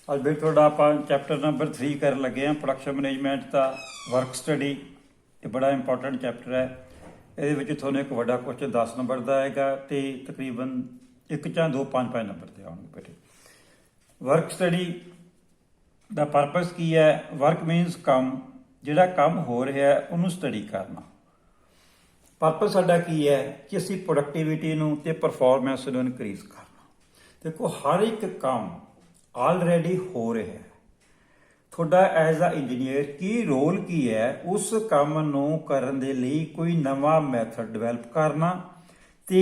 ਅੱਜ ਫਿਰ ਤੁਹਾਡਾ ਆਪਾਂ ਚੈਪਟਰ नंबर 3 ਕਰਨ ਲੱਗੇ ਹਾਂ ਪ੍ਰੋਡਕਸ਼ਨ ਮੈਨੇਜਮੈਂਟ ਦਾ ਵਰਕ ਸਟੱਡੀ। ਇਹ ਬੜਾ ਇੰਪੋਰਟੈਂਟ ਚੈਪਟਰ ਹੈ। ਇਹਦੇ ਵਿੱਚ ਤੁਹਾਨੂੰ ਇੱਕ ਵੱਡਾ ਕੁਐਸਚਨ 10 ਨੰਬਰ ਦਾ ਆਏਗਾ ਤੇ ਤਕਰੀਬਨ 1 ਜਾਂ 2 5 ਨੰਬਰ ਦੇ ਆਉਣਗੇ ਬੇਟੇ। ਵਰਕ ਸਟੱਡੀ ਦਾ ਪਰਪਸ ਕੀ ਹੈ? ਵਰਕ ਮੀਨਸ ਕੰਮ, ਜਿਹੜਾ ਕੰਮ ਹੋ ਰਿਹਾ ਹੈ ਉਹਨੂੰ ਸਟੱਡੀ ਕਰਨਾ। ਪਰਪਸ ਸਾਡਾ ਕੀ ਹੈ ਕਿ ਅਸੀਂ ਪ੍ਰੋਡਕਟਿਵਿਟੀ ਨੂੰ ਤੇ ਪਰਫਾਰਮੈਂਸ ਨੂੰ ਇਨਕਰੀਜ਼ ਕਰਨਾ। ਦੇਖੋ ਹਰ ਇੱਕ ਕੰਮ ਆਲਰੇਡੀ ਹੋ ਰਿਹਾ ਹੈ। ਤੁਹਾਡਾ ਐਜ਼ ਅ ਇੰਜੀਨੀਅਰ ਕੀ ਰੋਲ ਕੀ ਹੈ? ਉਸ ਕੰਮ ਨੂੰ ਕਰਨ ਦੇ ਲਈ ਕੋਈ ਨਵਾਂ ਮੈਥਡ ਡਿਵੈਲਪ ਕਰਨਾ ਤੇ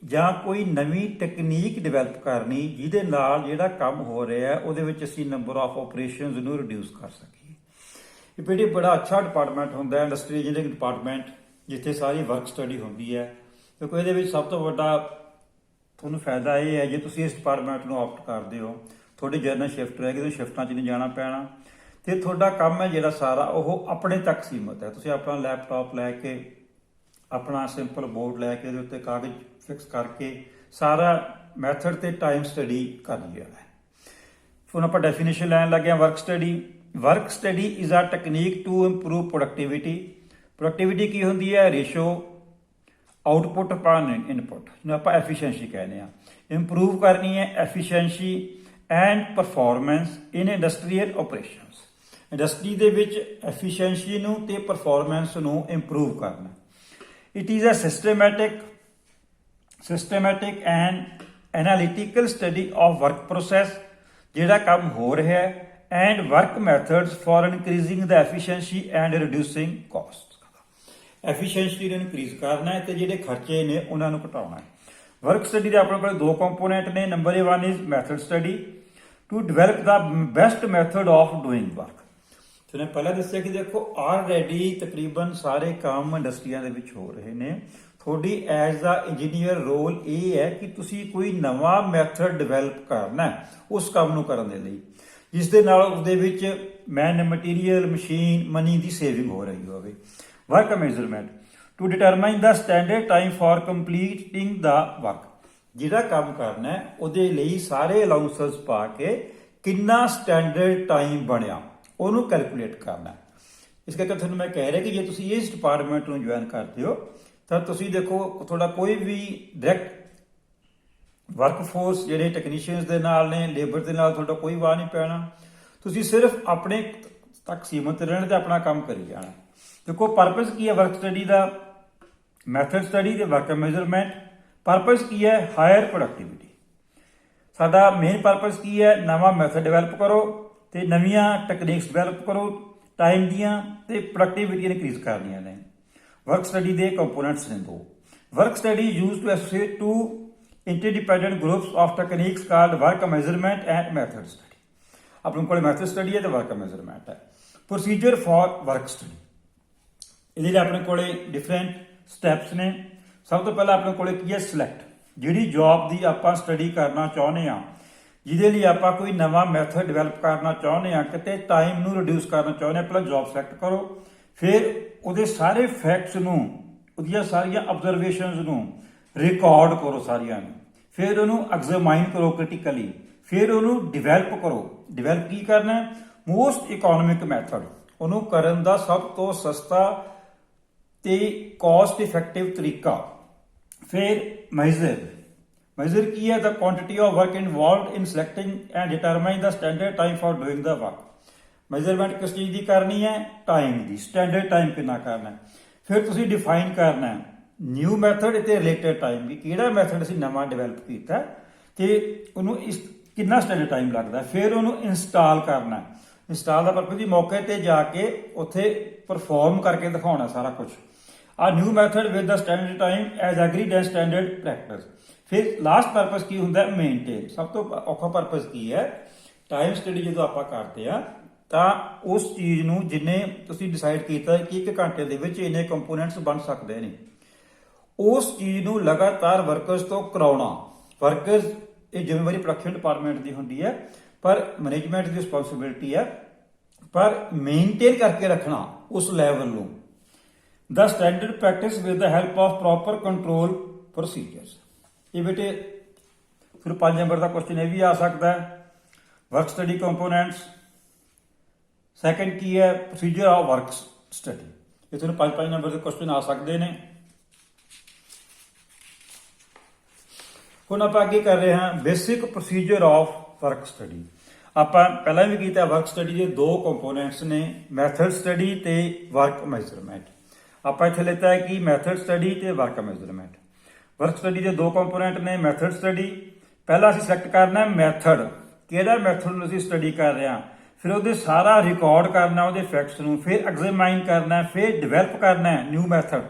ਜਾਂ ਕੋਈ ਨਵੀਂ ਟੈਕਨੀਕ ਡਿਵੈਲਪ ਕਰਨੀ ਜਿਹਦੇ ਨਾਲ ਜਿਹੜਾ ਕੰਮ ਹੋ ਰਿਹਾ ਉਹਦੇ ਵਿੱਚ ਅਸੀਂ ਨੰਬਰ ਆਫ ਆਪਰੇਸ਼ਨਸ ਨੂੰ ਰਿਡਿਊਸ ਕਰ ਸਕੀਏ। ਇਹ ਬੇਟੇ ਬੜਾ ਅੱਛਾ ਡਿਪਾਰਟਮੈਂਟ ਹੁੰਦਾ ਹੈ ਇੰਡਸਟਰੀ ਇੰਜੀਨੀਅਰਿੰਗ ਡਿਪਾਰਟਮੈਂਟ, ਜਿੱਥੇ ਸਾਰੀ ਵਰਕ ਸਟੱਡੀ ਹੁੰਦੀ ਹੈ। ਕਿਉਂਕਿ ਇਹਦੇ ਵਿੱਚ ਸਭ ਤੋਂ ਵੱਡਾ ਤੁਹਾਨੂੰ ਫਾਇਦਾ ਇਹ ਹੈ ਜੇ ਤੁਸੀਂ ਇਸ ਡਿਪਾਰਟਮੈਂਟ ਨੂੰ ਆਪਟ ਕਰਦੇ ਹੋ, ਤੁਹਾਡੀ ਜਰਨਲ ਸ਼ਿਫਟ ਰਹੇਗੀ, ਤੁਸੀਂ ਸ਼ਿਫਟਾਂ 'ਚ ਨਹੀਂ ਜਾਣਾ ਪੈਣਾ ਤੇ ਤੁਹਾਡਾ ਕੰਮ ਹੈ ਜਿਹੜਾ ਸਾਰਾ ਉਹ ਆਪਣੇ ਤੱਕ ਸੀਮਤ ਹੈ। ਤੁਸੀਂ ਆਪਣਾ ਲੈਪਟਾਪ ਲੈ ਕੇ, ਆਪਣਾ ਸਿੰਪਲ ਬੋਰਡ ਲੈ ਕੇ ਉਹਦੇ ਉੱਤੇ ਕਾਗਜ਼ ਫਿਕਸ ਕਰਕੇ ਸਾਰਾ ਮੈਥਡ ਤੇ ਟਾਈਮ ਸਟੱਡੀ ਕਰ ਲਿਆ ਹੈ। ਹੁਣ ਆਪਾਂ ਡੈਫੀਨੇਸ਼ਨ ਲੈਣ ਲੱਗੇ ਹਾਂ work study. Work study is a technique to improve productivity. Productivity ਕੀ ਹੁੰਦੀ ਹੈ? ਰੇਸ਼ੋ ਆਊਟਪੁੱਟ ਅਪਨ ਇਨਪੁੱਟ, ਜਿਹਨੂੰ ਆਪਾਂ ਐਫੀਸ਼ੀਐਂਸੀ ਕਹਿੰਦੇ ਹਾਂ। ਇੰਪਰੂਵ ਕਰਨੀ ਹੈ efficiency and performance in industrial operations. Industry ਦੇ ਵਿੱਚ ਐਫੀਸ਼ੀਐਂਸੀ ਨੂੰ ਤੇ ਪਰਫਾਰਮੈਂਸ ਨੂੰ ਇੰਪਰੂਵ ਕਰਨਾ। It is a systematic and analytical study of work process, ਜਿਹੜਾ ਕੰਮ ਹੋ ਰਿਹਾ ਹੈ, and work methods for increasing the efficiency and reducing cost. Efficiency ਨੂੰ ਇਨਕਰੀਜ਼ ਕਰਨਾ ਹੈ ਤੇ ਜਿਹੜੇ ਖਰਚੇ ਨੇ ਉਹਨਾਂ ਨੂੰ ਘਟਾਉਣਾ ਹੈ। ਵਰਕ ਸਟੱਡੀ ਦੇ ਆਪਣੇ ਕੋਲ 2 ਕੰਪੋਨੈਂਟ ਨੇ। Number 1 is method study to develop the best method of doing work. ਤੁਹਾਨੂੰ ਪਹਿਲਾਂ ਦੱਸਿਆ ਕਿ ਦੇਖੋ ਆਲਰੇਡੀ ਤਕਰੀਬਨ ਸਾਰੇ ਕੰਮ ਇੰਡਸਟਰੀਆਂ ਦੇ ਵਿੱਚ ਹੋ ਰਹੇ ਨੇ। ਤੁਹਾਡੀ ਐਜ਼ ਅ ਇੰਜੀਨੀਅਰ ਰੋਲ ਇਹ ਹੈ ਕਿ ਤੁਸੀਂ ਕੋਈ ਨਵਾਂ ਮੈਥਡ ਡਿਵੈਲਪ ਕਰਨਾ ਹੈ ਉਸ ਕੰਮ ਨੂੰ ਕਰਨ ਦੇ ਲਈ, ਜਿਸ ਦੇ ਨਾਲ ਉਹਦੇ ਵਿੱਚ ਮੈਨ ਮਟੀਰੀਅਲ ਮਸ਼ੀਨ ਮਨੀ ਦੀ ਸੇਵਿੰਗ ਹੋ ਰਹੀ ਹੋਵੇ। Work measurement to determine the standard time for completing the work. ਜਿਹੜਾ ਕੰਮ ਕਰਨਾ ਹੈ ਉਹਦੇ ਲਈ ਸਾਰੇ ਅਲਾਊਂਸਸ ਪਾ ਕੇ ਕਿੰਨਾ ਸਟੈਂਡਰਡ ਟਾਈਮ ਬਣਿਆ ਉਹਨੂੰ ਕੈਲਕੂਲੇਟ ਕਰਨਾ। ਇਸ ਕਰਕੇ ਤੁਹਾਨੂੰ ਮੈਂ ਕਹਿ ਰਿਹਾ ਕਿ ਜੇ ਤੁਸੀਂ ਇਸ ਡਿਪਾਰਟਮੈਂਟ ਨੂੰ ਜੁਆਇਨ ਕਰਦੇ ਹੋ ਤਾਂ ਤੁਸੀਂ ਦੇਖੋ ਤੁਹਾਡਾ ਕੋਈ ਵੀ ਡਾਇਰੈਕਟ ਵਰਕਫੋਰਸ ਜਿਹੜੇ ਟੈਕਨੀਸ਼ੀਅਨਸ ਦੇ ਨਾਲ ਨੇ, ਲੇਬਰ ਦੇ ਨਾਲ ਤੁਹਾਡਾ ਕੋਈ ਵਾਹ ਨਹੀਂ ਪੈਣਾ। ਤੁਸੀਂ ਸਿਰਫ ਆਪਣੇ ਤੱਕ ਸੀਮਤ ਰਹਿਣ ਤੇ ਆਪਣਾ ਕੰਮ ਕਰੀ ਜਾਣਾ। ਦੇਖੋ ਪਰਪਸ ਕੀ ਹੈ ਵਰਕ ਸਟੱਡੀ ਦਾ? ਮੈਥਡ ਸਟੱਡੀ ਤੇ ਵਰਕ ਮੈਜ਼ਰਮੈਂਟ। ਪਰਪਸ ਕੀ ਹੈ? Higher productivity. ਸਾਡਾ ਮੇਨ ਪਰਪਸ ਕੀ ਹੈ? ਨਵਾਂ ਮੈਥਡ ਡਿਵੈਲਪ ਕਰੋ ਤੇ ਨਵੀਆਂ ਟੈਕਨੀਕਸ ਡਿਵੈਲਪ ਕਰੋ ਟਾਈਮ ਦੀਆਂ ਤੇ ਪ੍ਰੋਡਕਟਿਵਿਟੀ ਇਨਕਰੀਜ਼ ਕਰਨੀਆਂ ਨੇ। ਵਰਕ ਸਟੱਡੀ ਦੇ ਕੰਪੋਨੈਂਟਸ ਨੇ 2। Work study used to associate 2 interdependent groups of techniques called work measurement and method study. ਆਪਣੇ ਕੋਲ ਮੈਥਡ ਸਟੱਡੀ ਹੈ ਤੇ ਵਰਕ ਮੈਜ਼ਰਮੈਂਟ ਹੈ। ਪ੍ਰੋਸੀਜਰ ਫॉर ਵਰਕ ਸਟੱਡੀ, ਇਹਦੇ ਲਈ ਆਪਣੇ ਕੋਲੇ ਡਿਫਰੈਂਟ ਸਟੈਪਸ ਨੇ। ਸਭ ਤੋਂ ਪਹਿਲਾਂ ਆਪਣੇ ਕੋਲੇ ਕੀ ਹੈ? ਸਿਲੈਕਟ। ਜਿਹੜੀ ਜੌਬ ਦੀ ਆਪਾਂ ਸਟੱਡੀ ਕਰਨਾ ਚਾਹੁੰਦੇ ਹਾਂ, ਜਿਹਦੇ ਲਈ ਆਪਾਂ ਕੋਈ ਨਵਾਂ ਮੈਥਡ ਡਿਵੈਲਪ ਕਰਨਾ ਚਾਹੁੰਦੇ ਹਾਂ, ਕਿਤੇ ਟਾਈਮ ਨੂੰ ਰਿਡਿਊਸ ਕਰਨਾ ਚਾਹੁੰਦੇ ਹਾਂ, ਪਹਿਲਾਂ ਜੌਬ ਸਿਲੈਕਟ ਕਰੋ। ਫਿਰ ਉਹਦੇ ਸਾਰੇ ਫੈਕਟਸ ਨੂੰ, ਉਹਦੀਆਂ ਸਾਰੀਆਂ ਆਬਜ਼ਰਵੇਸ਼ਨਸ ਨੂੰ ਰਿਕਾਰਡ ਕਰੋ ਸਾਰੀਆਂ ਨੂੰ। ਫਿਰ ਉਹਨੂੰ ਐਗਜ਼ਾਮਾਈਨ ਕਰੋ ਕ੍ਰਿਟੀਕਲੀ। ਫਿਰ ਉਹਨੂੰ ਡਿਵੈਲਪ ਕਰੋ। ਡਿਵੈਲਪ ਕੀ ਕਰਨਾ? ਮੋਸਟ ਇਕੋਨੋਮਿਕ ਮੈਥਡ, ਉਹਨੂੰ ਕਰਨ ਦਾ ਸਭ ਤੋਂ ਸਸਤਾ ਤੇ ਕਾਸਟ ਇਫੈਕਟਿਵ ਤਰੀਕਾ। ਫਿਰ ਮੈਜ਼ਰ ਕੀ ਹੈ? The quantity of work involved in selecting and determine the standard time for doing the work. Measurement ਕਿਸ ਚੀਜ਼ ਦੀ ਕਰਨੀ ਹੈ? ਟਾਈਮ ਦੀ। ਸਟੈਂਡਰਡ ਟਾਈਮ ਕਿੰਨਾ ਕਰਨਾ। ਫਿਰ ਤੁਸੀਂ ਡਿਫਾਈਨ ਕਰਨਾ ਨਿਊ ਮੈਥਡ ਤੇ ਰਿਲੇਟਡ ਟਾਈਮ ਵੀ, ਕਿਹੜਾ ਮੈਥਡ ਅਸੀਂ ਨਵਾਂ ਡਿਵੈਲਪ ਕੀਤਾ ਤੇ ਉਹਨੂੰ ਕਿੰਨਾ ਸਟੈਂਡਰਡ ਟਾਈਮ ਲੱਗਦਾ। ਫਿਰ ਉਹਨੂੰ ਇੰਸਟਾਲ ਕਰਨਾ। ਇੰਸਟਾਲ ਦਾ ਪਰਪਸ ਵੀ ਮੌਕੇ ਤੇ ਜਾ ਕੇ ਉੱਥੇ ਪਰਫਾਰਮ ਕਰਕੇ ਦਿਖਾਉਣਾ ਸਾਰਾ ਕੁਝ। ਆ new method with the standard time as agreed and standard practice. ਫਿਰ ਲਾਸਟ ਪਰਪਸ ਕੀ ਹੁੰਦਾ? ਮੇਨਟੇਨ। ਸਭ ਤੋਂ ਔਖਾ ਪਰਪਸ ਕੀ ਹੈ? ਟਾਈਮ ਸਟੱਡੀ ਜਦੋਂ ਆਪਾਂ ਕਰਦੇ ਆ ਤਾਂ ਉਸ ਚੀਜ਼ ਨੂੰ ਜਿੰਨੇ ਤੁਸੀਂ ਡਿਸਾਈਡ ਕੀਤਾ ਕਿ 1 ਘੰਟੇ ਦੇ ਵਿੱਚ ਇੰਨੇ ਕੰਪੋਨੈਂਟਸ ਬਣ ਸਕਦੇ ਨੇ, ਉਸ ਚੀਜ਼ ਨੂੰ ਲਗਾਤਾਰ ਵਰਕਰਸ ਤੋਂ ਕਰਾਉਣਾ। ਵਰਕਰਸ ਇਹ ਜ਼ਿੰਮੇਵਾਰੀ ਪ੍ਰੋਡਕਸ਼ਨ ਡਿਪਾਰਟਮੈਂਟ ਦੀ ਹੁੰਦੀ ਹੈ, ਪਰ ਮੈਨੇਜਮੈਂਟ ਦੀ ਰਿਸਪੌਂਸਿਬਿਲਿਟੀ ਹੈ, ਪਰ ਮੇਨਟੇਨ ਕਰਕੇ ਰੱਖਣਾ ਉਸ ਲੈਵਲ ਨੂੰ। The standard practice with the help of proper control procedures. ਇਹ ਬੇਟੇ ਫਿਰ 5 ਨੰਬਰ ਦਾ ਕੁਐਸਚਨ ਇਹ ਵੀ ਆ ਸਕਦਾ ਹੈ। Work study components. ਸੈਕੰਡ ਕੀ ਹੈ, ਪ੍ਰੋਸੀਜਰ ਆਫ ਵਰਕ ਸਟੱਡੀ। ਇਹ ਤੁਹਾਨੂੰ 5 ਨੰਬਰ ਦੇ ਕੁਐਸਚਨ ਆ ਸਕਦੇ ਨੇ। ਹੁਣ ਆਪਾਂ ਅੱਗੇ ਕਰ ਰਹੇ ਹਾਂ basic procedure of work study. ਆਪਾਂ ਪਹਿਲਾਂ ਵੀ ਕੀਤਾ, ਵਰਕ ਸਟੱਡੀ ਦੇ ਦੋ ਕੰਪੋਨੈਂਟਸ ਨੇ, ਮੈਥਡ ਸਟੱਡੀ ਤੇ ਵਰਕ ਮੈਜ਼ਰਮੈਂਟ। ਆਪਾਂ ਇੱਥੇ ਲਿਖਤਾ ਹੈ ਕਿ ਮੈਥਡ ਸਟੱਡੀ ਤੇ ਵਰਕ ਮੈਜ਼ਰਮੈਂਟ। ਵਰਕ ਸਟੱਡੀ ਦੇ ਦੋ ਕੰਪੋਨੈਂਟ ਨੇ। ਮੈਥਡ ਸਟੱਡੀ, ਪਹਿਲਾਂ ਅਸੀਂ ਸਿਲੈਕਟ ਕਰਨਾ ਮੈਥਡ, ਕਿਹੜਾ ਮੈਥਡ ਨੂੰ ਅਸੀਂ ਸਟੱਡੀ ਕਰ ਰਹੇ ਹਾਂ, ਫਿਰ ਉਹਦੇ ਸਾਰਾ ਰਿਕਾਰਡ ਕਰਨਾ ਉਹਦੇ ਫੈਕਟਸ ਨੂੰ, ਫਿਰ ਐਗਜ਼ਾਮਾਈਨ ਕਰਨਾ, ਫਿਰ ਡਿਵੈਲਪ ਕਰਨਾ ਨਿਊ ਮੈਥਡ,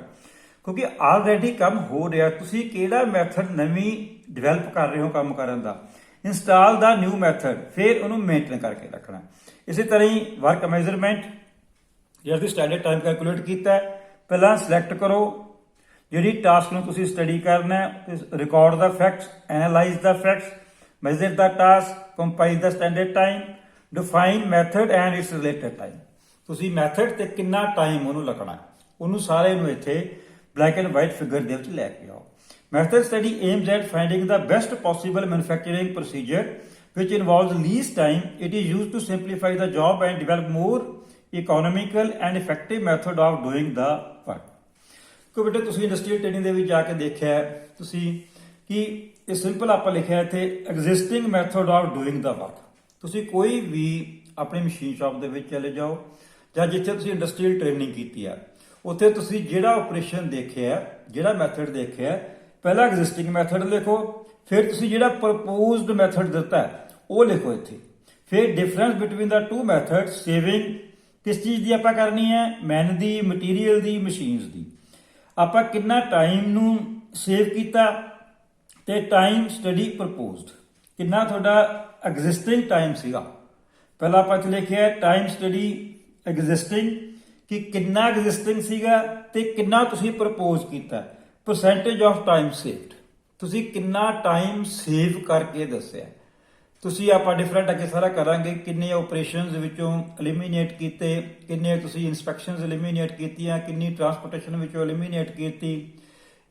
ਕਿਉਂਕਿ ਆਲਰੇਡੀ ਕੰਮ ਹੋ ਰਿਹਾ, ਤੁਸੀਂ ਕਿਹੜਾ ਮੈਥਡ ਨਵੀਂ ਡਿਵੈਲਪ ਕਰ ਰਹੇ ਹੋ ਕੰਮ ਕਰਨ ਦਾ, ਇੰਸਟਾਲ ਦਾ ਨਿਊ ਮੈਥਡ, ਫਿਰ ਉਹਨੂੰ ਮੇਨਟੇਨ ਕਰਕੇ ਰੱਖਣਾ। ਇਸੇ ਤਰ੍ਹਾਂ ਹੀ ਵਰਕ ਮੈਜ਼ਰਮੈਂਟ, ਜੇ ਅਸੀਂ ਸਟੈਂਡਰਡ ਟਾਈਮ ਕੈਲਕੂਲੇਟ ਕੀਤਾ, ਪਹਿਲਾਂ ਸਿਲੈਕਟ ਕਰੋ ਜਿਹੜੀ ਟਾਸਕ ਨੂੰ ਤੁਸੀਂ ਸਟੱਡੀ ਕਰਨਾ ਹੈ, record the facts, analyse the facts, measure the task, compile the standard time, define method and it's related time. ਤੁਸੀਂ ਮੈਥਡ ਤੇ ਕਿੰਨਾ ਟਾਈਮ ਉਹਨੂੰ ਲੱਗਣਾ, ਉਹਨੂੰ ਸਾਰੇ ਨੂੰ ਇੱਥੇ ਬਲੈਕ ਐਂਡ ਵਾਈਟ ਫਿਗਰ ਦੇ ਵਿੱਚ ਲੈ ਕੇ ਆਓ। Method study aims at finding the best possible manufacturing procedure which involves least time. It is used to simplify the job and develop more economical and effective method of doing the work. ਕੋਈ ਬੇਟੇ ਤੁਸੀਂ industrial training ਦੇ ਵਿੱਚ ਜਾ ਕੇ ਦੇਖਿਆ ਤੁਸੀਂ ਕਿ ਇਹ ਸਿੰਪਲ ਆਪਾਂ ਲਿਖਿਆ ਇੱਥੇ existing method of doing the work. ਤੁਸੀਂ ਕੋਈ ਵੀ ਆਪਣੀ ਮਸ਼ੀਨ ਸ਼ਾਪ ਦੇ ਵਿੱਚ ਚਲੇ ਜਾਓ ਜਾਂ ਜਿੱਥੇ ਤੁਸੀਂ ਇੰਡਸਟਰੀਅਲ ਟ੍ਰੇਨਿੰਗ ਕੀਤੀ ਆ, ਉੱਥੇ ਤੁਸੀਂ ਜਿਹੜਾ ਆਪਰੇਸ਼ਨ ਦੇਖਿਆ, ਜਿਹੜਾ ਮੈਥਡ ਦੇਖਿਆ, ਪਹਿਲਾਂ ਐਗਜ਼ਿਸਟਿੰਗ ਮੈਥਡ ਲਿਖੋ, ਫਿਰ ਤੁਸੀਂ ਜਿਹੜਾ ਪ੍ਰਪੋਜ਼ਡ ਮੈਥਡ ਦਿੱਤਾ ਉਹ ਲਿਖੋ ਇੱਥੇ, ਫਿਰ difference between the two method, saving ਕਿਸ ਚੀਜ਼ ਦੀ ਆਪਾਂ ਕਰਨੀ ਹੈ, ਮੈਨ ਦੀ, ਮਟੀਰੀਅਲ ਦੀ, ਮਸ਼ੀਨਸ ਦੀ, ਆਪਾਂ ਕਿੰਨਾ ਟਾਈਮ ਨੂੰ ਸੇਵ ਕੀਤਾ, ਤੇ ਟਾਈਮ ਸਟੱਡੀ ਪ੍ਰਪੋਜ਼ਡ, ਕਿੰਨਾ ਤੁਹਾਡਾ ਐਗਜ਼ਿਸਟਿੰਗ ਟਾਈਮ ਸੀਗਾ। ਪਹਿਲਾਂ ਆਪਾਂ ਇੱਥੇ ਲਿਖਿਆ ਟਾਈਮ ਸਟੱਡੀ ਐਗਜ਼ਿਸਟਿੰਗ, ਕਿ ਕਿੰਨਾ ਐਗਜ਼ਿਸਟਿੰਗ ਸੀਗਾ ਤੇ ਕਿੰਨਾ ਤੁਸੀਂ ਪ੍ਰਪੋਜ਼ ਕੀਤਾ, ਪਰਸੈਂਟੇਜ ਆਫ ਟਾਈਮ ਸੇਵਡ, ਤੁਸੀਂ ਕਿੰਨਾ ਟਾਈਮ ਸੇਵ ਕਰਕੇ ਦੱਸਿਆ। ਤੁਸੀਂ ਆਪਾਂ ਡਿਫਰੈਂਟ ਅੱਗੇ ਸਾਰਾ ਕਰਾਂਗੇ, ਕਿੰਨੇ ਆਪਰੇਸ਼ਨਸ ਵਿੱਚੋਂ ਐਲੀਮੀਨੇਟ ਕੀਤੇ, ਕਿੰਨੇ ਤੁਸੀਂ ਇਨਸਪੈਕਸ਼ਨਸ ਐਲੀਮੀਨੇਟ ਕੀਤੀਆਂ, ਕਿੰਨੀ ਟਰਾਂਸਪੋਰਟੇਸ਼ਨ ਵਿੱਚੋਂ ਐਲੀਮੀਨੇਟ ਕੀਤੀ।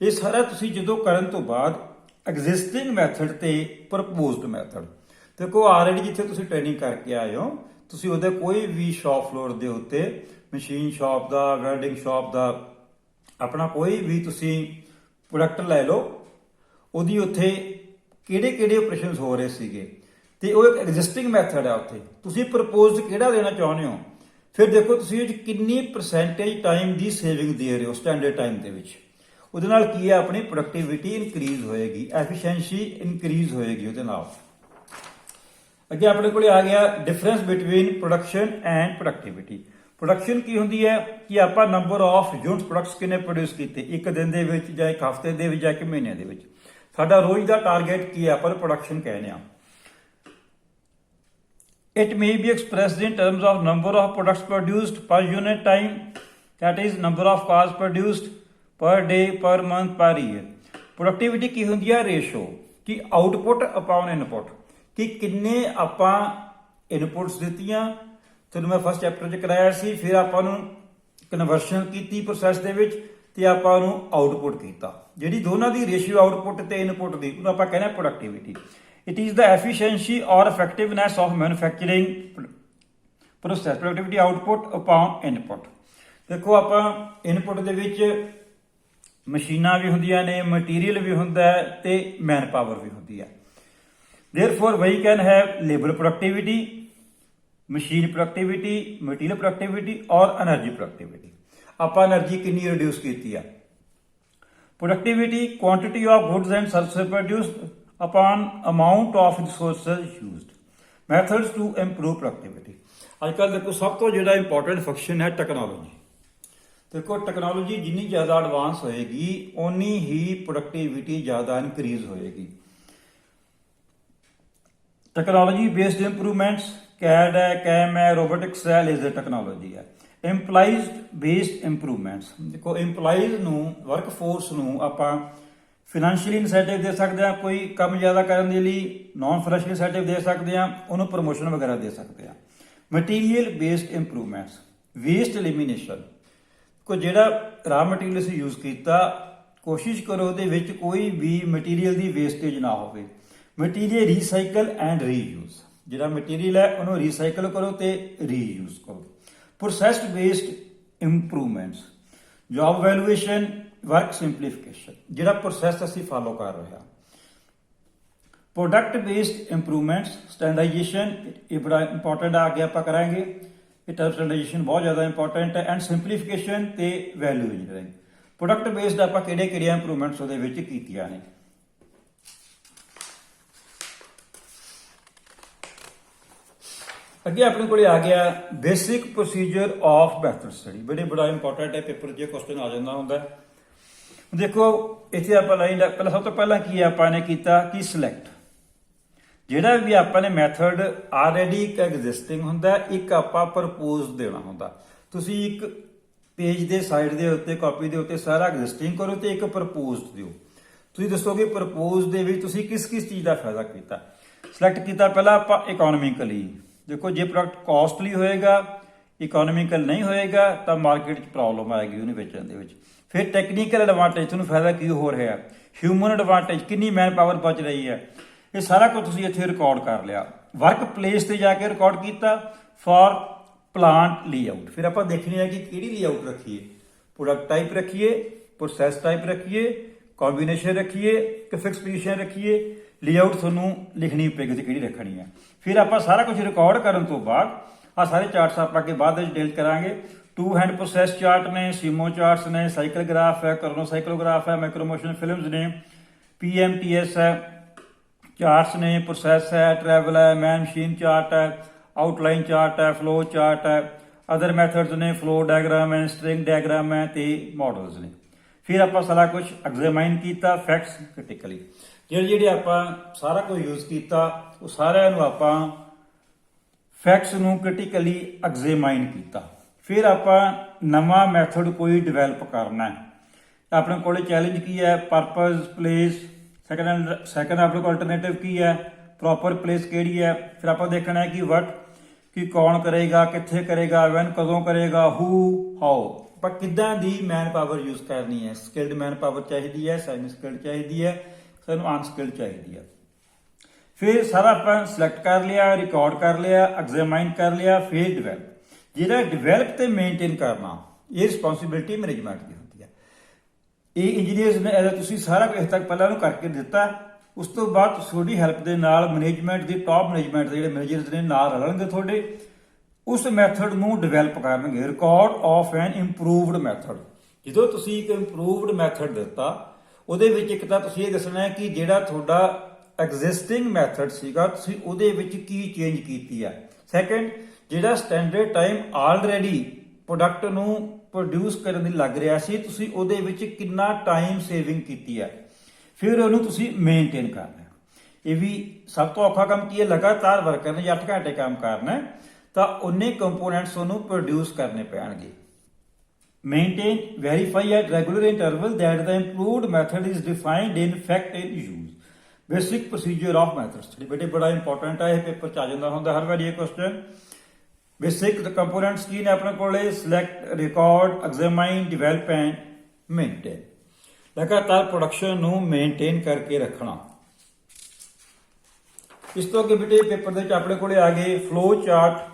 ਇਹ ਸਾਰਾ ਤੁਸੀਂ ਜਦੋਂ ਕਰਨ ਤੋਂ ਬਾਅਦ ਐਗਜ਼ਿਸਟਿੰਗ ਮੈਥਡ ਤੇ ਪ੍ਰਪੋਜ਼ਡ ਮੈਥਡ, ਦੇਖੋ ਆਲਰੇਡੀ ਜਿੱਥੇ ਤੁਸੀਂ ਟ੍ਰੇਨਿੰਗ ਕਰਕੇ ਆਏ ਹੋ, ਤੁਸੀਂ ਉਹਦੇ ਕੋਈ ਵੀ ਸ਼ਾਪ ਫਲੋਰ ਦੇ ਉੱਤੇ, ਮਸ਼ੀਨ ਸ਼ਾਪ ਦਾ, ਵੈਲਡਿੰਗ ਸ਼ਾਪ ਦਾ, ਆਪਣਾ ਕੋਈ ਵੀ ਤੁਸੀਂ ਪ੍ਰੋਡਕਟ ਲੈ ਲਓ, ਉਹਦੀ ਉੱਥੇ ਕਿਹੜੇ ਕਿਹੜੇ ਆਪਰੇਸ਼ਨਸ ਹੋ ਰਹੇ ਸੀਗੇ, ਤੇ ਉਹ ਇੱਕ ਐਗਜ਼ਿਸਟਿੰਗ ਮੈਥਡ ਹੈ, ਉੱਥੇ ਤੁਸੀਂ ਪ੍ਰਪੋਜ਼ਡ ਕਿਹੜਾ ਦੇਣਾ ਚਾਹੁੰਦੇ ਹੋ, ਫਿਰ ਦੇਖੋ ਤੁਸੀਂ ਉਹ ਕਿੰਨੀ ਪਰਸੈਂਟੇਜ ਟਾਈਮ ਦੀ ਸੇਵਿੰਗ ਦੇ ਰਹੇ ਹੋ ਸਟੈਂਡਰਡ ਟਾਈਮ ਦੇ ਵਿੱਚ। ਉਹਦੇ ਨਾਲ ਕੀ ਹੈ, ਆਪਣੀ ਪ੍ਰੋਡਕਟਿਵਿਟੀ ਇਨਕਰੀਜ਼ ਹੋਏਗੀ, ਐਫੀਸ਼ੀਐਂਸੀ ਇਨਕਰੀਜ਼ ਹੋਏਗੀ ਉਹਦੇ ਨਾਲ। ਅੱਗੇ ਆਪਣੇ ਕੋਲੇ ਆ ਗਿਆ difference between production and productivity. Production ਕੀ ਹੁੰਦੀ ਹੈ ਕਿ ਆਪਾਂ ਨੰਬਰ ਆਫ ਯੂਨਿਟ ਪ੍ਰੋਡਕਟਸ ਕਿੰਨੇ ਪ੍ਰੋਡਿਊਸ ਕੀਤੇ, ਇੱਕ ਦਿਨ ਦੇ ਵਿੱਚ ਜਾਂ ਇੱਕ ਹਫ਼ਤੇ ਦੇ ਵਿੱਚ ਜਾਂ ਇੱਕ ਮਹੀਨੇ ਦੇ ਵਿੱਚ। ਸਾਡਾ ਰੋਜ਼ ਦਾ ਟਾਰਗੇਟ ਕੀ ਹੈ, ਆਪਾਂ ਪ੍ਰੋਡਕਸ਼ਨ ਕਹਿੰਦੇ ਆ। It may be expressed in terms of number of products produced per unit time, that is number of cars produced per day, per month, per year. Productivity ਕੀ ਹੁੰਦੀ ਹੈ, ਰੇਸ਼ੋ, ਕਿ ਆਊਟਪੁੱਟ ਅਪਨ ਇਨਪੁੱਟ, ਕਿ ਕਿੰਨੇ ਆਪਾਂ inputs ਦਿੱਤੀਆਂ, ਤੁਹਾਨੂੰ ਮੈਂ ਫਸਟ ਚੈਪਟਰ 'ਚ ਕਰਾਇਆ ਸੀ, ਫਿਰ ਆਪਾਂ ਨੂੰ ਕਨਵਰਸ਼ਨ ਕੀਤੀ ਪ੍ਰੋਸੈਸ ਦੇ ਵਿੱਚ, ਤੇ ਆਪਾਂ ਉਹਨੂੰ ਆਊਟਪੁੱਟ ਕੀਤਾ। ਜਿਹੜੀ ਦੋਨਾਂ ਦੀ ਰੇਸ਼ੀਓ ਆਊਟਪੁੱਟ ਤੇ ਇਨਪੁੱਟ ਦੀ, ਉਹਨੂੰ ਆਪਾਂ ਕਹਿੰਦੇ productivity. It is the efficiency or effectiveness of manufacturing process, productivity output upon input। ਦੇਖੋ ਆਪਾਂ ਇਨਪੁੱਟ ਦੇ ਵਿੱਚ ਮਸ਼ੀਨਾਂ ਵੀ ਹੁੰਦੀਆਂ ਨੇ, ਮਟੀਰੀਅਲ ਵੀ ਹੁੰਦਾ ਹੈ, ਤੇ ਮੈਨ ਪਾਵਰ ਵੀ ਹੁੰਦੀ ਹੈ। Therefore we can have labor productivity, machine productivity, material productivity और energy productivity। ਆਪਾਂ એનર્ਜੀ ਕਿੰਨੀ ਰਿਡਿਊਸ ਕੀਤੀ ਆ। Productivity, quantity of goods and services produced upon amount of resources used। Methods to improve productivity। ਅੱਜ ਕੱਲ੍ਹ ਦੇਖੋ ਸਭ ਤੋਂ ਜਿਹੜਾ ਇੰਪੋਰਟੈਂਟ ਫੰਕਸ਼ਨ ਹੈ ਟੈਕਨੋਲੋਜੀ। ਦੇਖੋ ਟੈਕਨੋਲੋਜੀ ਜਿੰਨੀ ਜ਼ਿਆਦਾ ਐਡਵਾਂਸ ਹੋਏਗੀ, ਓਨੀ ਹੀ ਪ੍ਰੋਡਕਟਿਵਿਟੀ ਜ਼ਿਆਦਾ ਇਨਕਰੀਜ਼ ਹੋਏਗੀ। ਟੈਕਨੋਲੋਜੀ ਬੇਸਡ ਇੰਪਰੂਵਮੈਂਟਸ, CAD ਹੈ, CAM ਹੈ, ਰੋਬੋਟਿਕਸ ਹੈ, ਲੇਜ਼ਰ ਟੈਕਨੋਲੋਜੀ ਹੈ। ਇੰਪਲਾਈਜ਼ ਬੇਸਡ ਇੰਪਰੂਵਮੈਂਟਸ, ਦੇਖੋ ਇੰਪਲਾਈਜ਼ ਨੂੰ, ਵਰਕ ਫੋਰਸ ਨੂੰ ਆਪਾਂ ਫਿਨੈਂਸ਼ੀਅਲੀ ਇਨਸੈਂਟਿਵ ਦੇ ਸਕਦੇ ਹਾਂ, ਕੋਈ ਕੰਮ ਜ਼ਿਆਦਾ ਕਰਨ ਦੇ ਲਈ ਨਾਨ ਫਾਈਨੈਂਸ਼ੀਅਲ ਇਨਸੈਂਟਿਵ ਦੇ ਸਕਦੇ ਹਾਂ, ਉਹਨੂੰ ਪ੍ਰਮੋਸ਼ਨ ਵਗੈਰਾ ਦੇ ਸਕਦੇ ਹਾਂ। Material based improvements, waste elimination, ਕੋਈ ਜਿਹੜਾ ਰਾ ਮਟੀਰੀਅਲ ਅਸੀਂ ਯੂਜ਼ ਕੀਤਾ, ਕੋਸ਼ਿਸ਼ ਕਰੋ ਉਹਦੇ ਵਿੱਚ ਕੋਈ ਵੀ ਮਟੀਰੀਅਲ ਦੀ ਵੇਸਟੇਜ ਨਾ ਹੋਵੇ। ਮਟੀਰੀਅਲ ਰੀਸਾਈਕਲ ਐਂਡ ਰੀਯੂਜ਼, ਜਿਹੜਾ ਮਟੀਰੀਅਲ ਹੈ ਉਹਨੂੰ ਰੀਸਾਈਕਲ ਕਰੋ ਤੇ ਰੀਯੂਜ਼ ਕਰੋ। Processed based improvements, job evaluation, work simplification, ਜਿਹੜਾ ਪ੍ਰੋਸੈਸ ਅਸੀਂ ਫਾਲੋ ਕਰ ਰਹੇ ਹਾਂ। ਪ੍ਰੋਡਕਟ ਬੇਸਡ ਇੰਪਰੂਵਮੈਂਟਸ, ਸਟੈਂਡਰਡਾਈਜੇਸ਼ਨ, ਇਹ ਬੜਾ ਇੰਪੋਰਟੈਂਟ ਆ ਗਿਆ, ਆਪਾਂ ਕਰਾਂਗੇ। ਇਹ ਟਰਮ ਸਟੈਂਡਰਡਾਈਜੇਸ਼ਨ ਬਹੁਤ ਜ਼ਿਆਦਾ ਇੰਪੋਰਟੈਂਟ ਹੈ। ਐਂਡ ਸਿੰਪਲੀਫਿਕੇਸ਼ਨ ਤੇ ਵੈਲਿਊ ਇੰਜੀਨੀਅਰਿੰਗ। ਪ੍ਰੋਡਕਟ ਬੇਸਡ ਆਪਾਂ ਕਿਹੜੀਆਂ ਇੰਪਰੂਵਮੈਂਟਸ ਉਹਦੇ ਵਿੱਚ ਕੀਤੀਆਂ ਨੇ। ਅੱਗੇ ਆਪਣੇ ਕੋਲੇ ਆ ਗਿਆ basic procedure of method study. ਬੜਾ ਇੰਪੋਰਟੈਂਟ ਹੈ, ਪੇਪਰ 'ਚ ਕੁਐਸਚਨ ਆ ਜਾਂਦਾ ਹੁੰਦਾ। ਦੇਖੋ ਇੱਥੇ ਆਪਾਂ ਲਾਈਨ ਪਹਿਲਾਂ, ਸਭ ਤੋਂ ਪਹਿਲਾਂ ਕੀ ਆਪਾਂ ਨੇ ਕੀਤਾ ਕਿ ਸਿਲੈਕਟ, ਜਿਹੜਾ ਵੀ ਆਪਾਂ ਨੇ ਮੈਥਡ ਆਲਰੇਡੀ ਇੱਕ ਐਗਜ਼ਿਸਟਿੰਗ ਹੁੰਦਾ, ਇੱਕ ਆਪਾਂ ਪ੍ਰਪੋਜ਼ ਦੇਣਾ ਹੁੰਦਾ। ਤੁਸੀਂ ਇੱਕ ਪੇਜ ਦੇ ਸਾਈਡ ਦੇ ਉੱਤੇ, ਕਾਪੀ ਦੇ ਉੱਤੇ ਸਾਰਾ ਐਗਜ਼ਿਸਟਿੰਗ ਕਰੋ ਤੇ ਇੱਕ ਪ੍ਰਪੋਜ਼ ਦਿਓ। ਤੁਸੀਂ ਦੱਸੋਗੇ ਪ੍ਰਪੋਜ਼ ਦੇ ਵਿੱਚ ਤੁਸੀਂ ਕਿਸ ਚੀਜ਼ ਦਾ ਫਾਇਦਾ ਕੀਤਾ। ਸਿਲੈਕਟ ਕੀਤਾ ਪਹਿਲਾਂ ਆਪਾਂ ਇਕਨੋਮਿਕਲੀ। ਦੇਖੋ ਜੇ ਪ੍ਰੋਡਕਟ ਕਾਸਟਲੀ ਹੋਏਗਾ, ਇਕਨੋਮਿਕਲ ਨਹੀਂ ਹੋਏਗਾ ਤਾਂ ਮਾਰਕੀਟ 'ਚ ਪ੍ਰੋਬਲਮ ਆਏਗੀ ਉਹਨੂੰ ਵੇਚਣ ਦੇ ਵਿੱਚ। ਫਿਰ ਟੈਕਨੀਕਲ ਐਡਵਾਂਟੇਜ, ਤੁਹਾਨੂੰ ਫਾਇਦਾ ਕੀ ਹੋ ਰਿਹਾ। ਹਿਊਮਨ ਐਡਵਾਂਟੇਜ, ਕਿੰਨੀ ਮੈਨ ਪਾਵਰ ਬਚ ਰਹੀ ਹੈ। ਇਹ ਸਾਰਾ ਕੁਝ ਤੁਸੀਂ ਇੱਥੇ ਰਿਕਾਰਡ ਕਰ ਲਿਆ। ਵਰਕ ਪਲੇਸ ਤੇ ਜਾ ਕੇ ਰਿਕਾਰਡ ਕੀਤਾ ਫॉर ਪਲਾਂਟ ਲੇਆਊਟ। ਫਿਰ ਆਪਾਂ ਦੇਖਣੀ ਹੈ ਕਿ ਕਿਹੜੀ ਲੇਆਊਟ ਰੱਖੀਏ, ਪ੍ਰੋਡਕਟ ਟਾਈਪ ਰੱਖੀਏ, ਪ੍ਰੋਸੈਸ ਟਾਈਪ ਰੱਖੀਏ, ਕੰਬੀਨੇਸ਼ਨ ਰੱਖੀਏ ਕਿ ਫਿਕਸ ਪੋਜੀਸ਼ਨ ਰੱਖੀਏ। ਲੇਆਊਟ ਤੁਹਾਨੂੰ ਲਿਖਣੀ ਪਏਗੀ ਤੇ ਕਿਹੜੀ ਰੱਖਣੀ ਹੈ। ਫਿਰ ਆਪਾਂ ਸਾਰਾ ਕੁਝ ਰਿਕਾਰਡ ਕਰਨ ਤੋਂ ਬਾਅਦ ਆ ਸਾਰੇ ਚਾਰਟਸ ਆਪਾਂ ਅੱਗੇ ਬਾਅਦ ਵਿੱਚ ਡਿਟੇਲ ਕਰਾਂਗੇ। ਟੂ ਹੈਂਡ ਪ੍ਰੋਸੈਸ ਚਾਰਟ ਨੇ, ਸੀਮੋ ਚਾਰਟਸ ਨੇ, ਸਾਈਕਲ ਗ੍ਰਾਫ ਹੈ, ਕਰਨੋਸਾਈਕਲੋਗ੍ਰਾਫ ਹੈ, ਮਾਈਕਰੋਮੋਸ਼ਨ ਫਿਲਮਸ ਨੇ, PMTS ਹੈ, ਚਾਰਟਸ ਨੇ, ਪ੍ਰੋਸੈਸ ਹੈ, ਟਰੈਵਲ ਹੈ, ਮੈਨ ਮਸ਼ੀਨ ਚਾਰਟ ਹੈ, ਆਊਟਲਾਈਨ ਚਾਰਟ ਹੈ, ਫਲੋ ਚਾਰਟ ਹੈ, ਅਦਰ ਮੈਥਡਸ ਨੇ, ਫਲੋ ਡਾਇਗਰਾਮ ਹੈ, ਸਟ੍ਰਿੰਗ ਡਾਇਗਰਾਮ ਹੈ ਤੇ ਮਾਡਲਸ ਨੇ। ਫਿਰ ਆਪਾਂ ਸਾਰਾ ਕੁਝ ਐਗਜ਼ਾਮਾਈਨ ਕੀਤਾ ਫੈਕਟਸ ਕ੍ਰਿਟੀਕਲੀ। ਜਿਹੜੇ ਆਪਾਂ ਸਾਰਾ ਕੁਝ ਯੂਜ਼ ਕੀਤਾ ਉਹ ਸਾਰਿਆਂ ਨੂੰ ਆਪਾਂ ਫੈਕਟਸ ਨੂੰ ਕ੍ਰਿਟੀਕਲੀ ਐਗਜ਼ਾਮਾਈਨ ਕੀਤਾ। ਫਿਰ ਆਪਾਂ ਨਵਾਂ ਮੈਥਡ ਕੋਈ ਡਿਵੈਲਪ ਕਰਨਾ ਹੈ। ਆਪਣੇ ਕੋਲੇ ਚੈਲੰਜ ਕੀ ਹੈ, ਪਰਪਸ, ਪਲੇਸ। ਸੈਕੰਡ ਆਪਣੇ ਕੋਲ ਅਲਟਰਨੇਟਿਵ ਕੀ ਹੈ, ਪ੍ਰੋਪਰ ਪਲੇਸ ਕਿਹੜੀ ਹੈ। ਫਿਰ ਆਪਾਂ ਦੇਖਣਾ ਹੈ ਕਿ ਵਟ, ਕਿ ਕੌਣ ਕਰੇਗਾ, ਕਿੱਥੇ ਕਰੇਗਾ, ਵੈਨ ਕਦੋਂ ਕਰੇਗਾ, ਹੂ, ਹਾਊ। ਆਪਾਂ ਕਿੱਦਾਂ ਦੀ ਮੈਨ ਪਾਵਰ ਯੂਜ਼ ਕਰਨੀ ਹੈ। ਸਕਿਲਡ ਮੈਨ ਪਾਵਰ ਚਾਹੀਦੀ ਹੈ, ਸੈਮੀ ਸਕਿਲਡ ਚਾਹੀਦੀ ਹੈ, ਸਾਨੂੰ ਅਨਸਕਿਲਡ ਚਾਹੀਦੀ ਹੈ। ਫਿਰ ਸਾਰਾ ਆਪਾਂ ਸਿਲੈਕਟ ਕਰ ਲਿਆ, ਰਿਕਾਰਡ ਕਰ ਲਿਆ, ਐਗਜ਼ਾਮਾਈਨ ਕਰ ਲਿਆ। ਫਿਰ ਡਿਵੈਲਪ, ਜਿਹੜਾ ਡਿਵੈਲਪ ਤੇ ਮੇਨਟੇਨ ਕਰਨਾ, ਇਹ ਰਿਸਪੌਂਸਿਬਿਲਿਟੀ ਮੈਨੇਜਮੈਂਟ ਦੀ ਹੁੰਦੀ ਹੈ। ਇਹ ਇੰਜੀਨੀਅਰਸ ਨੇ ਇਹਦਾ ਤੁਸੀਂ ਸਾਰਾ ਕੁਝ ਤੱਕ ਪਹਿਲਾਂ ਉਹਨੂੰ ਕਰਕੇ ਦਿੱਤਾ। ਉਸ ਤੋਂ ਬਾਅਦ ਤੁਹਾਡੀ ਹੈਲਪ ਦੇ ਨਾਲ ਮੈਨੇਜਮੈਂਟ ਦੀ, ਟਾਪ ਮੈਨੇਜਮੈਂਟ ਦੇ ਜਿਹੜੇ ਮੈਨੇਜਰਸ ਨੇ ਨਾਲ ਰਲਣਗੇ ਤੁਹਾਡੇ, ਉਸ ਮੈਥਡ ਨੂੰ ਡਿਵੈਲਪ ਕਰਨਗੇ। Record of N improved method. ਜਦੋਂ ਤੁਸੀਂ ਇੱਕ ਇੰਪਰੂਵਡ ਮੈਥਡ ਦਿੱਤਾ, ਉਹਦੇ ਵਿੱਚ ਇੱਕ ਤਾਂ ਤੁਸੀਂ ਇਹ ਦੱਸਣਾ ਹੈ ਕਿ ਜਿਹੜਾ ਤੁਹਾਡਾ ਐਗਜ਼ਿਸਟਿੰਗ ਮੈਥਡ ਸੀਗਾ ਤੁਸੀਂ ਉਹਦੇ ਵਿੱਚ ਕੀ ਚੇਂਜ ਕੀਤੀ ਹੈ। ਸੈਕੰਡ, ਜਿਹੜਾ ਸਟੈਂਡਰਡ ਟਾਈਮ ਆਲਰੇਡੀ ਪ੍ਰੋਡਕਟ ਨੂੰ ਪ੍ਰੋਡਿਊਸ ਕਰਨ ਦੀ ਲੱਗ ਰਿਹਾ ਸੀ, ਤੁਸੀਂ ਉਹਦੇ ਵਿੱਚ ਕਿੰਨਾ ਟਾਈਮ ਸੇਵਿੰਗ ਕੀਤੀ ਹੈ। ਫਿਰ ਉਹਨੂੰ ਤੁਸੀਂ ਮੇਨਟੇਨ ਕਰਨਾ। ਇਹ ਵੀ ਸਭ ਤੋਂ ਔਖਾ ਕੰਮ ਕੀ ਹੈ, ਲਗਾਤਾਰ ਵਰਕ ਕਰਨਾ। ਜੇ 8 ਘੰਟੇ ਕੰਮ ਕਰਨਾ ਤਾਂ ਉਨੇ ਕੰਪੋਨੈਂਟਸ ਉਹਨੂੰ ਪ੍ਰੋਡਿਊਸ ਕਰਨੇ ਪੈਣਗੇ। Maintain, verify at regular interval that the improved method is defined in fact and use. Basic procedure of method study. ਬੇਟੇ ਬੜਾ ਇੰਪੋਰਟੈਂਟ ਹੈ, ਇਹ ਪੇਪਰ ਚ ਆ ਜਾਂਦਾ ਹੁੰਦਾ ਹਰ ਵਾਰੀ ਇਹ ਕੁਐਸਚਨ। ਬੇਸਿਕ ਕੰਪੋਨੈਂਟਸ ਕੀ ਨੇ ਆਪਣੇ ਕੋਲੇ, select, record, examine, develop and maintain. ਲਗਾਤਾਰ ਪ੍ਰੋਡਕਸ਼ਨ ਨੂੰ ਮੇਨਟੇਨ ਕਰਕੇ ਰੱਖਣਾ। ਇਸ ਤੋਂ ਅੱਗੇ ਬੇਟੇ ਪੇਪਰ ਦੇ ਵਿੱਚ ਆਪਣੇ ਕੋਲੇ ਆ ਗਏ ਫਲੋ ਚਾਰਟ,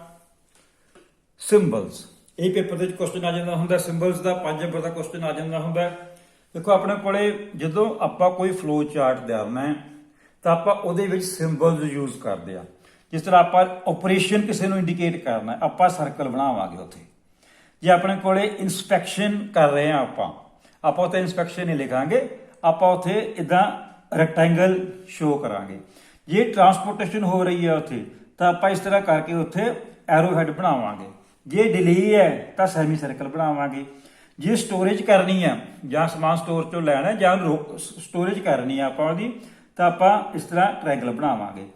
ਸਿੰਬਲਸ। ਇਹ ਪੇਪਰ ਦੇ ਵਿੱਚ ਕੁਐਸਚਨ ਆ ਜਾਂਦਾ ਹੁੰਦਾ ਸਿੰਬਲਸ ਦਾ, 5 ਨੰਬਰ ਦਾ ਕੁਐਸਚਨ ਆ ਜਾਂਦਾ ਹੁੰਦਾ। ਦੇਖੋ ਆਪਣੇ ਕੋਲੇ ਜਦੋਂ ਆਪਾਂ ਕੋਈ ਫਲੋ ਚਾਰਟ ਦੇਣਾ ਹੈ ਤਾਂ ਆਪਾਂ ਉਹਦੇ ਵਿੱਚ ਸਿੰਬਲਸ ਯੂਜ਼ ਕਰਦੇ ਆ। ਜਿਸ ਤਰ੍ਹਾਂ ਆਪਾਂ ਆਪਰੇਸ਼ਨ ਕਿਸੇ ਨੂੰ ਇੰਡੀਕੇਟ ਕਰਨਾ, ਆਪਾਂ ਸਰਕਲ ਬਣਾਵਾਂਗੇ ਉੱਥੇ। ਜੇ ਆਪਣੇ ਕੋਲੇ ਇਨਸਪੈਕਸ਼ਨ ਕਰ ਰਹੇ ਆ ਆਪਾਂ ਉੱਥੇ ਇਨਸਪੈਕਸ਼ਨ ਨਹੀਂ ਲਿਖਾਂਗੇ, ਆਪਾਂ ਉੱਥੇ ਇਦਾਂ ਰੈਕਟੈਂਗਲ ਸ਼ੋ ਕਰਾਂਗੇ। ਜੇ ਟਰਾਂਸਪੋਰਟੇਸ਼ਨ ਹੋ ਰਹੀ ਹੈ ਉੱਥੇ ਤਾਂ ਆਪਾਂ ਇਸ ਤਰ੍ਹਾਂ ਕਰਕੇ ਉੱਥੇ ਐਰੋ ਹੈਡ ਬਣਾਵਾਂਗੇ। ਜੇ ਡਿਲੇ ਹੈ ਤਾਂ ਸੈਮੀ ਸਰਕਲ ਬਣਾਵਾਂਗੇ। ਜੇ ਸਟੋਰੇਜ ਕਰਨੀ ਹੈ ਜਾਂ ਸਮਾਨ ਸਟੋਰ ਚੋਂ ਲੈਣਾ ਜਾਂ ਸਟੋਰੇਜ ਕਰਨੀ ਹੈ ਆਪਾਂ ਉਹਦੀ, ਤਾਂ ਆਪਾਂ ਇਸ ਤਰ੍ਹਾਂ ਟ੍ਰਾਇੰਗਲ ਬਣਾਵਾਂਗੇ।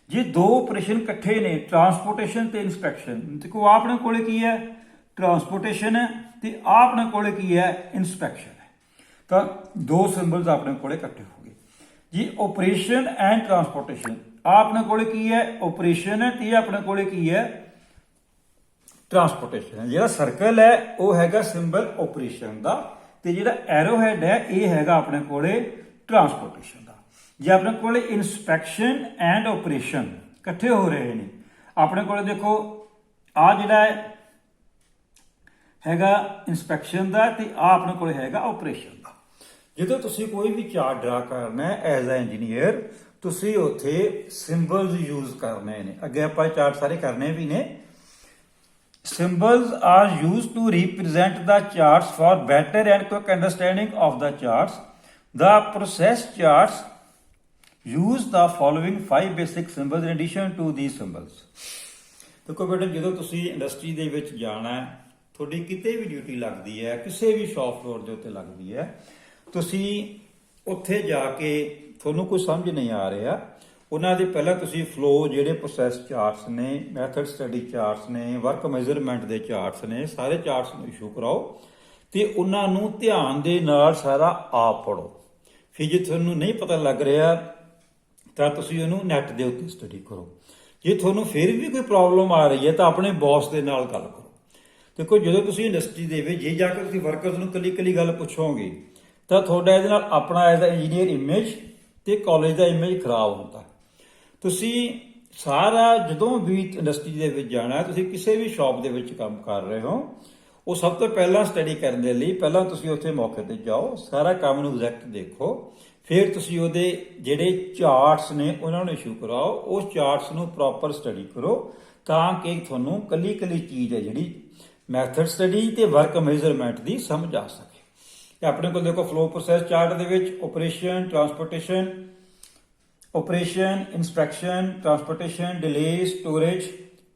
ਜੇ ਦੋ ਆਪਰੇਸ਼ਨ ਇਕੱਠੇ ਨੇ, ਟਰਾਂਸਪੋਰਟੇਸ਼ਨ ਤੇ ਇਨਸਪੈਕਸ਼ਨ, ਦੇਖੋ ਆਪਣੇ ਕੋਲੇ ਕੀ ਹੈ, ਟਰਾਂਸਪੋਰਟੇਸ਼ਨ ਹੈ ਤੇ ਆਪਣੇ ਕੋਲੇ ਕੀ ਹੈ, ਇਨਸਪੈਕਸ਼ਨ ਹੈ। ਤਾਂ ਦੋ ਸਿੰਬਲਸ ਆਪਣੇ ਕੋਲੇ ਇਕੱਠੇ ਹੋ ਗਏ। ਜੀ ਆਪਰੇਸ਼ਨ ਐਂਡ ਟਰਾਂਸਪੋਰਟੇਸ਼ਨ, ਆਪਣੇ ਕੋਲੇ ਕੀ ਹੈ, ਆਪਰੇਸ਼ਨ ਹੈ ਤੇ ਆਪਣੇ ਕੋਲੇ ਕੀ ਹੈ, ਟਰਾਂਸਪੋਰਟੇਸ਼ਨ। ਜਿਹੜਾ ਸਰਕਲ ਹੈ ਉਹ ਹੈਗਾ ਸਿੰਬਲ ਆਪਰੇਸ਼ਨ ਦਾ ਤੇ ਜਿਹੜਾ ਐਰੋ ਹੈਡ ਹੈ ਇਹ ਹੈਗਾ ਆਪਣੇ ਕੋਲੇ ਟਰਾਂਸਪੋਰਟੇਸ਼ਨ ਦਾ। ਜੇ ਆਪਣੇ ਕੋਲੇ ਇਨਸਪੈਕਸ਼ਨ ਐਂਡ ਆਪਰੇਸ਼ਨ ਇਕੱਠੇ ਹੋ ਰਹੇ ਨੇ ਆਪਣੇ ਕੋਲ ਦੇਖੋ ਆ ਜਿਹੜਾ ਹੈਗਾ ਇਨਸਪੈਕਸ਼ਨ ਦਾ ਤੇ ਆ ਆਪਣੇ ਕੋਲ ਹੈਗਾ ਆਪਰੇਸ਼ਨ ਦਾ। ਜਦੋਂ ਤੁਸੀਂ ਕੋਈ ਵੀ ਚਾਰਟ ਡਰਾ ਕਰਨਾ ਹੈ ਐਜ਼ ਅ ਇੰਜੀਨੀਅਰ, ਤੁਸੀਂ ਉੱਥੇ ਸਿੰਬਲਸ ਯੂਜ਼ ਕਰਨੇ ਨੇ। ਅੱਗੇ ਆਪਾਂ ਚਾਰਟ ਸਾਰੇ ਕਰਨੇ ਵੀ ਨੇ। Symbols are used to represent the charts for better and quick understanding of the charts. The process charts use the following 5 basic symbols in addition to these symbols. ਦੇਖੋ ਬੇਟਾ, ਜਦੋਂ ਤੁਸੀਂ ਇੰਡਸਟਰੀ ਦੇ ਵਿੱਚ ਜਾਣਾ ਹੈ, ਤੁਹਾਡੀ ਕਿਤੇ ਵੀ ਡਿਊਟੀ ਲੱਗਦੀ ਹੈ, ਕਿਸੇ ਵੀ ਸ਼ਾਪ ਫਲੋਰ ਦੇ ਉੱਤੇ ਲੱਗਦੀ ਹੈ, ਤੁਸੀਂ ਉੱਥੇ ਜਾ ਕੇ ਤੁਹਾਨੂੰ ਕੋਈ ਸਮਝ ਨਹੀਂ ਆ ਰਿਹਾ, ਉਹਨਾਂ ਦੇ ਪਹਿਲਾਂ ਤੁਸੀਂ ਫਲੋ ਜਿਹੜੇ ਪ੍ਰੋਸੈਸ ਚਾਰਟਸ ਨੇ, ਮੈਥਡ ਸਟੱਡੀ ਚਾਰਟਸ ਨੇ, ਵਰਕ ਮੈਜ਼ਰਮੈਂਟ ਦੇ ਚਾਰਟਸ ਨੇ, ਸਾਰੇ ਚਾਰਟਸ ਨੂੰ ਇਸ਼ੂ ਕਰਾਓ ਤੇ ਉਹਨਾਂ ਨੂੰ ਧਿਆਨ ਦੇ ਨਾਲ ਸਾਰਾ ਆਪ ਪੜੋ। ਫਿਰ ਜੇ ਤੁਹਾਨੂੰ ਨਹੀਂ ਪਤਾ ਲੱਗ ਰਿਹਾ ਤਾਂ ਤੁਸੀਂ ਉਹਨੂੰ ਨੈਟ ਦੇ ਉੱਤੇ ਸਟੱਡੀ ਕਰੋ। ਜੇ ਤੁਹਾਨੂੰ ਫਿਰ ਵੀ ਕੋਈ ਪ੍ਰੋਬਲਮ ਆ ਰਹੀ ਹੈ ਤਾਂ ਆਪਣੇ ਬੌਸ ਦੇ ਨਾਲ ਗੱਲ ਕਰੋ। ਦੇਖੋ, ਜਦੋਂ ਤੁਸੀਂ ਇੰਡਸਟਰੀ ਦੇ ਵਿੱਚ ਜੇ ਜਾ ਕੇ ਤੁਸੀਂ ਵਰਕਰਸ ਨੂੰ ਇਕੱਲੀ ਗੱਲ ਪੁੱਛੋਗੇ ਤਾਂ ਤੁਹਾਡਾ ਇਹਦੇ ਨਾਲ ਆਪਣਾ ਐਜ਼ ਅ ਇੰਜੀਨੀਅਰ ਇਮੇਜ ਤੇ ਕਾਲਜ ਦਾ ਇਮੇਜ ਖਰਾਬ ਹੁੰਦਾ। ਤੁਸੀਂ ਸਾਰਾ ਜਦੋਂ ਵੀ ਇੰਡਸਟਰੀ ਦੇ ਵਿੱਚ ਜਾਣਾ, ਤੁਸੀਂ ਕਿਸੇ ਵੀ ਸ਼ਾਪ ਦੇ ਵਿੱਚ ਕੰਮ ਕਰ ਰਹੇ ਹੋ, ਉਹ ਸਭ ਤੋਂ ਪਹਿਲਾਂ ਸਟੱਡੀ ਕਰਨ ਦੇ ਲਈ ਪਹਿਲਾਂ ਤੁਸੀਂ ਉੱਥੇ ਮੌਕੇ ਤੇ ਜਾਓ, ਸਾਰਾ ਕੰਮ ਨੂੰ ਐਗਜ਼ੈਕਟ ਦੇਖੋ, ਫਿਰ ਤੁਸੀਂ ਉਹਦੇ ਜਿਹੜੇ ਚਾਰਟਸ ਨੇ ਉਹਨਾਂ ਨੂੰ ਇਸ਼ੂ ਕਰਾਓ, ਉਸ ਚਾਰਟਸ ਨੂੰ ਪ੍ਰੋਪਰ ਸਟੱਡੀ ਕਰੋ ਤਾਂ ਕਿ ਤੁਹਾਨੂੰ ਕੱਲੀ ਚੀਜ਼ ਹੈ ਜਿਹੜੀ ਮੈਥਡ ਸਟੱਡੀ ਤੇ ਵਰਕ ਮੈਜ਼ਰਮੈਂਟ ਦੀ ਸਮਝ ਆ ਸਕੇ। ਤੇ ਆਪਣੇ ਕੋਲ ਦੇਖੋ ਫਲੋ ਪ੍ਰੋਸੈਸ ਚਾਰਟ ਦੇ ਵਿੱਚ operation, inspection, transportation, delay, storage,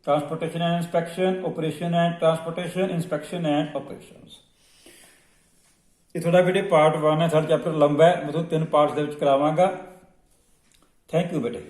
transportation and inspection, operation and transportation, inspection and operations. ਇਹ ਤੁਹਾਡਾ ਬੇਟੇ ਪਾਰਟ 1 ਹੈ। ਸਾਡਾ ਚੈਪਟਰ ਲੰਬਾ ਹੈ, ਮੈਂ ਤੁਹਾਨੂੰ 3 ਪਾਰਟਸ ਦੇ ਵਿੱਚ ਕਰਾਵਾਂਗਾ। ਥੈਂਕ ਯੂ ਬੇਟੇ।